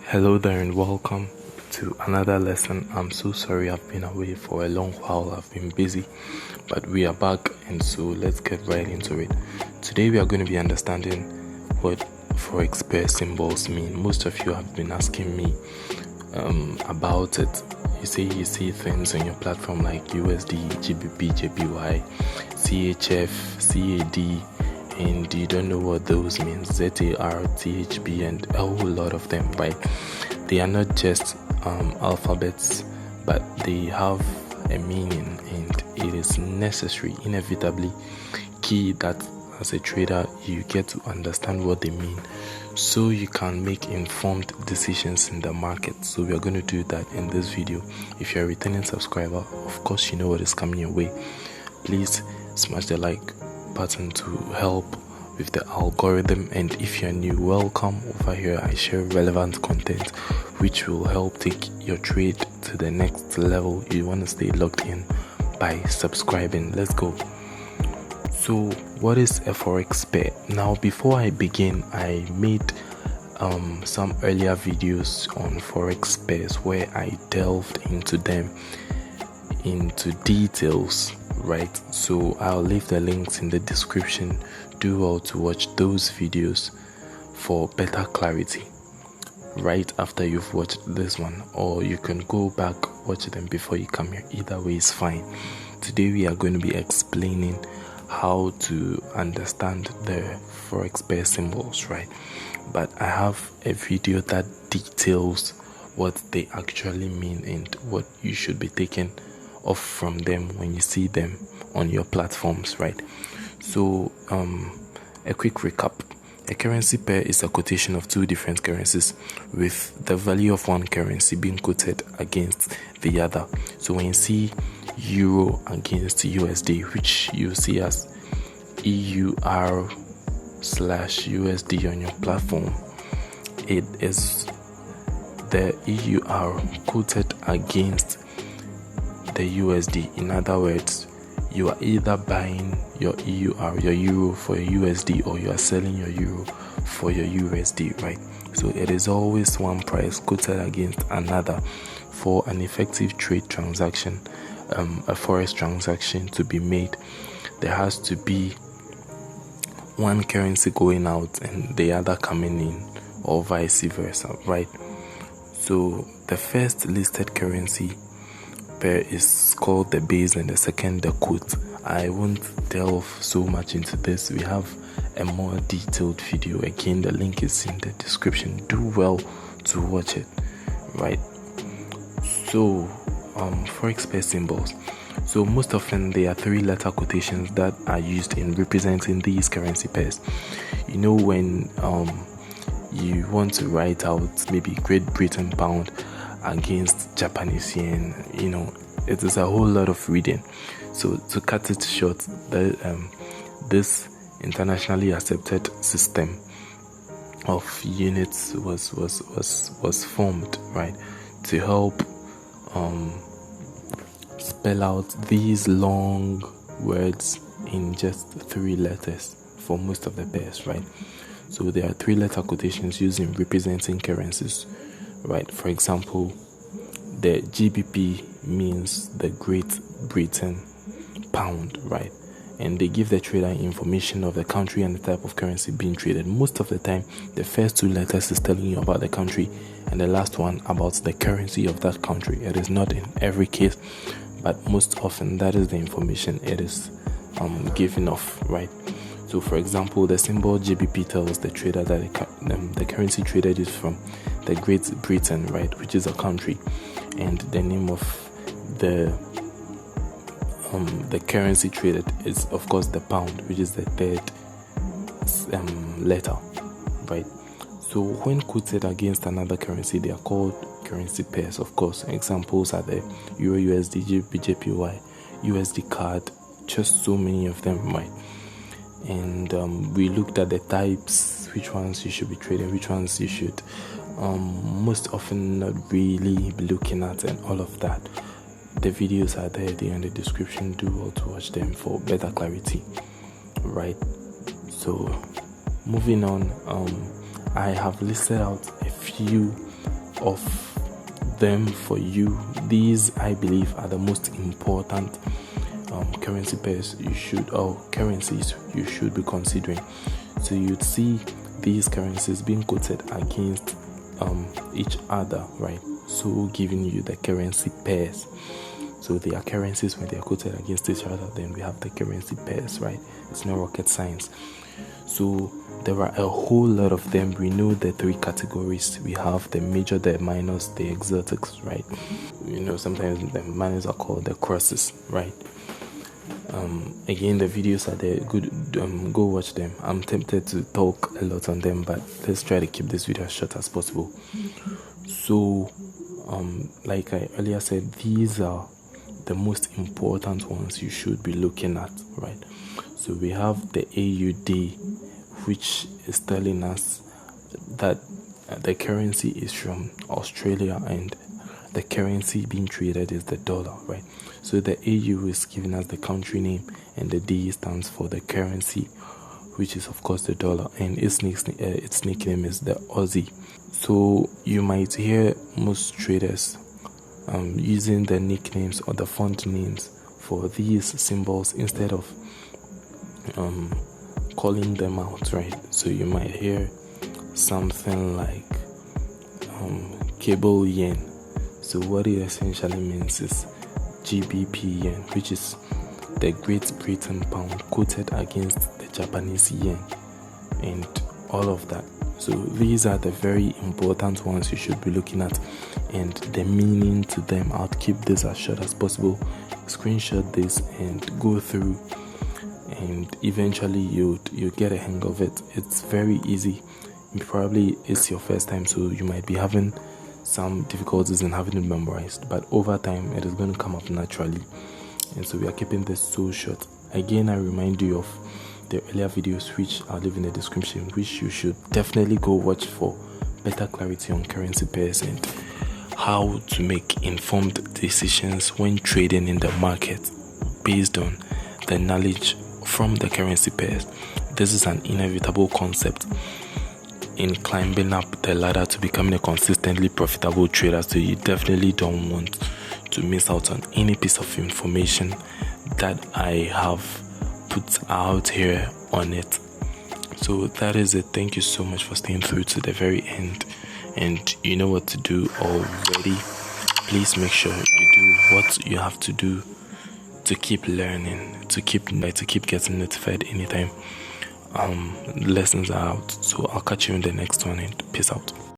Hello there and welcome to another lesson. I'm so sorry I've been away for a long while. I've been busy, but we are back, and so let's get right into it. Today we are going to be understanding what Forex Pairs Symbols mean. Most of you have been asking me about it. You see things on your platform like USD, GBP, JPY, CHF, CAD, and you don't know what those mean. ZAR, THB, and a whole lot of them, right? They are not just alphabets, but they have a meaning, and it is necessary, inevitably key that as a trader you get to understand what they mean so you can make informed decisions in the market. So we are going to do that in this video. If you're a returning subscriber, of course you know what is coming your way. Please smash the like button to help with the algorithm, and if you're new, welcome. Over here I share relevant content which will help take your trade to the next level. You want to stay logged in by subscribing. Let's go. So what is a forex pair? Now before I begin, I made some earlier videos on forex pairs where I delved into them into details, right? So I'll leave the links in the description. Do well to watch those videos for better clarity right after you've watched this one, or you can go back, watch them before you come here. Either way is fine. Today we are going to be explaining how to understand the forex pair symbols, right? But I have a video that details what they actually mean and what you should be taking off from them when you see them on your platforms, right? So a quick recap. A currency pair is a quotation of two different currencies with the value of one currency being quoted against the other. So when you see euro against USD, which you see as EUR/USD on your platform, it is the EUR quoted against the USD. In other words, you are either buying your EUR, your euro, for your USD, or you are selling your euro for your USD, right? So it is always one price quoted against another. For an effective trade transaction, a forex transaction to be made, there has to be one currency going out and the other coming in, or vice versa, right? So the first listed currency pair is called the base and the second the quote. I won't delve so much into this. We have a more detailed video. Again, the link is in the description. Do well to watch it, right? So forex pair symbols. So most often they are three-letter quotations that are used in representing these currency pairs. You know, when you want to write out maybe Great Britain pound against Japanese yen, you know, it is a whole lot of reading. So to cut it short, this internationally accepted system of units was formed, right, to help spell out these long words in just three letters for most of the pairs, right? So there are three-letter quotations used in representing currencies, right? For example, the GBP means the Great Britain pound, right? And they give the trader information of the country and the type of currency being traded. Most of the time, the first two letters is telling you about the country, and the last one about the currency of that country. It is not in every case, but most often that is the information it is given off, right? So for example, the symbol GBP tells the trader that the currency traded is from the Great Britain, right, which is a country, and the name of the currency traded is of course the pound, which is the third letter, right? So when quoted against another currency, they are called currency pairs. Of course, examples are the Euro USD, GBP, JPY, USD CAD, just so many of them, right? And we looked at the types, which ones you should be trading, which ones you should most often not really be looking at, and all of that. The videos are there in the description. Do well to watch them for better clarity, right? So moving on, I have listed out a few of them for you. These, I believe, are the most important currency pairs currencies you should be considering. So you'd see these currencies being quoted against each other, right? So giving you the currency pairs. So they are currencies when they are quoted against each other. Then we have the currency pairs, right? It's no rocket science. So there are a whole lot of them. We know the three categories. We have the major, the minors, the exotics, right? Sometimes the minors are called the crosses, right? Again, the videos are there. Good, go watch them. I'm tempted to talk a lot on them, but let's try to keep this video as short as possible. So, like I earlier said, these are the most important ones you should be looking at, right? So we have the AUD, which is telling us that the currency is from Australia and the currency being traded is the dollar, right? So the AU is giving us the country name, and the D stands for the currency, which is of course the dollar, and its nickname is the Aussie. So you might hear most traders using the nicknames or the font names for these symbols instead of calling them out, right? So you might hear something like cable yen. So what it essentially means is GBP yen, which is the Great Britain pound quoted against the Japanese yen, and all of that. So these are the very important ones you should be looking at, and the meaning to them. I'll keep this as short as possible. Screenshot this and go through, and eventually you get a hang of it. It's very easy. Probably it's your first time, so you might be having some difficulties in having it memorized, but over time it is going to come up naturally. And so we are keeping this so short. Again, I remind you of the earlier videos, which I'll leave in the description, which you should definitely go watch for better clarity on currency pairs and how to make informed decisions when trading in the market based on the knowledge from the currency pairs. This is an inevitable concept in climbing up the ladder to becoming a consistently profitable trader, so you definitely don't want to miss out on any piece of information that I have put out here on it. So that is it. Thank you so much for staying through to the very end, and you know what to do already. Please make sure you do what you have to do to keep learning, to keep getting notified anytime lessons are out. So I'll catch you in the next one, and peace out.